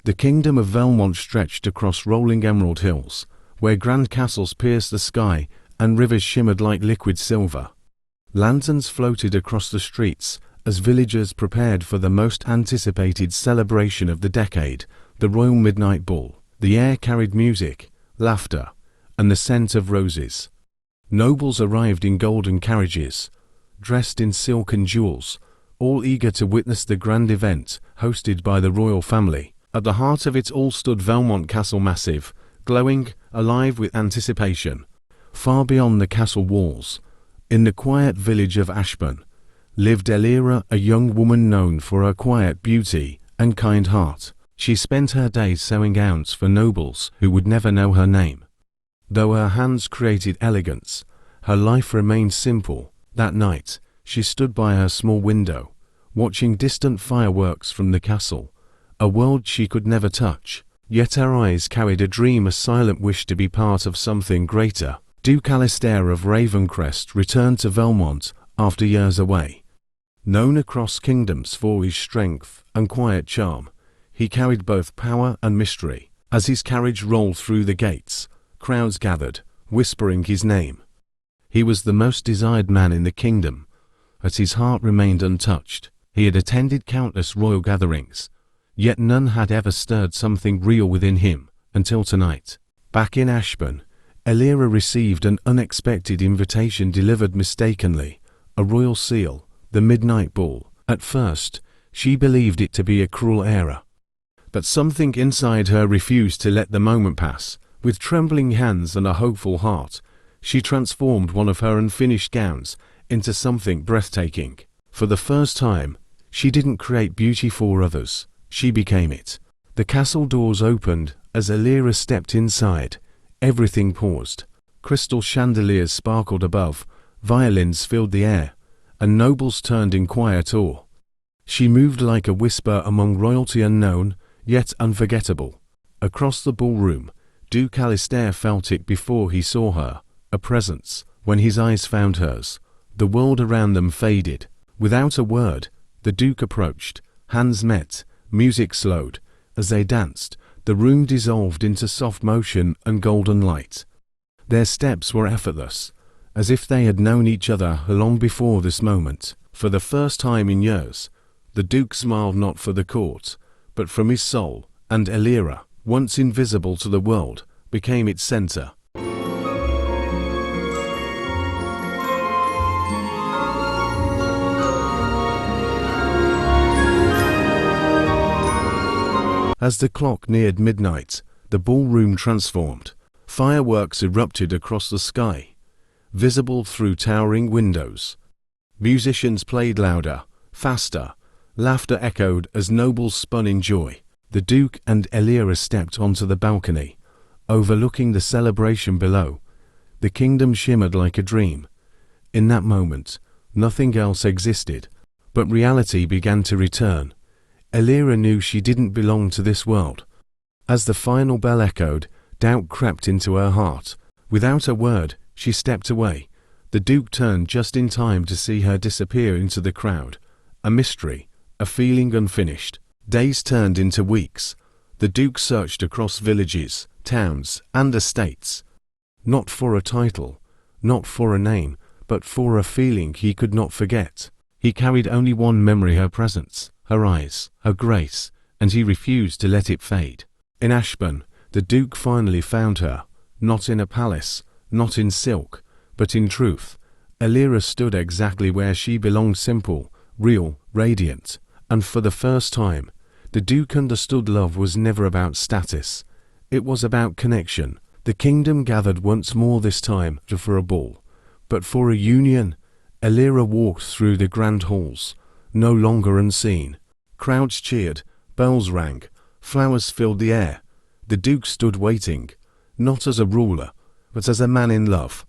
The kingdom of Velmont stretched across rolling emerald hills, where grand castles pierced the sky and rivers shimmered like liquid silver. Lanterns floated across the streets as villagers prepared for the most anticipated celebration of the decade, the Royal Midnight Ball. The air carried music, laughter, and the scent of roses. Nobles arrived in golden carriages, dressed in silk and jewels, all eager to witness the grand event hosted by the royal family. At the heart of it all stood Velmont Castle, massive, glowing, alive with anticipation. Far beyond the castle walls, in the quiet village of Ashburn, lived Elira, a young woman known for her quiet beauty and kind heart. She spent her days sewing gowns for nobles who would never know her name. Though her hands created elegance, her life remained simple. That night, she stood by her small window, watching distant fireworks from the castle, a world she could never touch. Yet her eyes carried a dream, a silent wish to be part of something greater. Duke Alistair of Ravencrest returned to Velmont after years away. Known across kingdoms for his strength and quiet charm, he carried both power and mystery. As his carriage rolled through the gates, crowds gathered, whispering his name. He was the most desired man in the kingdom, but his heart remained untouched. He had attended countless royal gatherings, yet none had ever stirred something real within him until tonight. Back in Ashburn, Elira received an unexpected invitation delivered mistakenly, a royal seal, the Midnight Ball. At first, she believed it to be a cruel error, but something inside her refused to let the moment pass. With trembling hands and a hopeful heart, she transformed one of her unfinished gowns into something breathtaking. For the first time, she didn't create beauty for others. She became it. The castle doors opened as Elira stepped inside. Everything paused. Crystal chandeliers sparkled above, violins filled the air, and nobles turned in quiet awe. She moved like a whisper among royalty, unknown, yet unforgettable. Across the ballroom, Duke Alistair felt it before he saw her, a presence. When his eyes found hers, the world around them faded. Without a word, the Duke approached. Hands met. Music slowed. As they danced, the room dissolved into soft motion and golden light. Their steps were effortless, as if they had known each other long before this moment. For the first time in years, the Duke smiled not for the court, but from his soul, and Elira, once invisible to the world, became its center. As the clock neared midnight, the ballroom transformed. Fireworks erupted across the sky, visible through towering windows. Musicians played louder, faster. Laughter echoed as nobles spun in joy. The Duke and Elira stepped onto the balcony, overlooking the celebration below. The kingdom shimmered like a dream. In that moment, nothing else existed, but reality began to return. Elira knew she didn't belong to this world. As the final bell echoed, doubt crept into her heart. Without a word, she stepped away. The Duke turned just in time to see her disappear into the crowd. A mystery, a feeling unfinished. Days turned into weeks. The Duke searched across villages, towns, and estates. Not for a title, not for a name, but for a feeling he could not forget. He carried only one memory: her presence, her eyes, her grace, and he refused to let it fade. In Ashburn, the Duke finally found her, not in a palace, not in silk, but in truth. Elira stood exactly where she belonged, simple, real, radiant, and for the first time, the Duke understood love was never about status. It was about connection. The kingdom gathered once more, this time not for a ball, but for a union. Elira walked through the grand halls, no longer unseen. Crowds cheered, bells rang, flowers filled the air. The Duke stood waiting, not as a ruler, but as a man in love.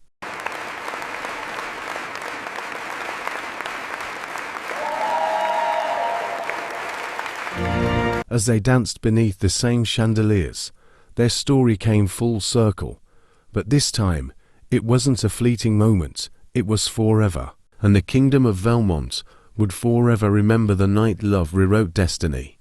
As they danced beneath the same chandeliers, their story came full circle. But this time, it wasn't a fleeting moment, it was forever. And the kingdom of Velmont would forever remember the night love rewrote destiny.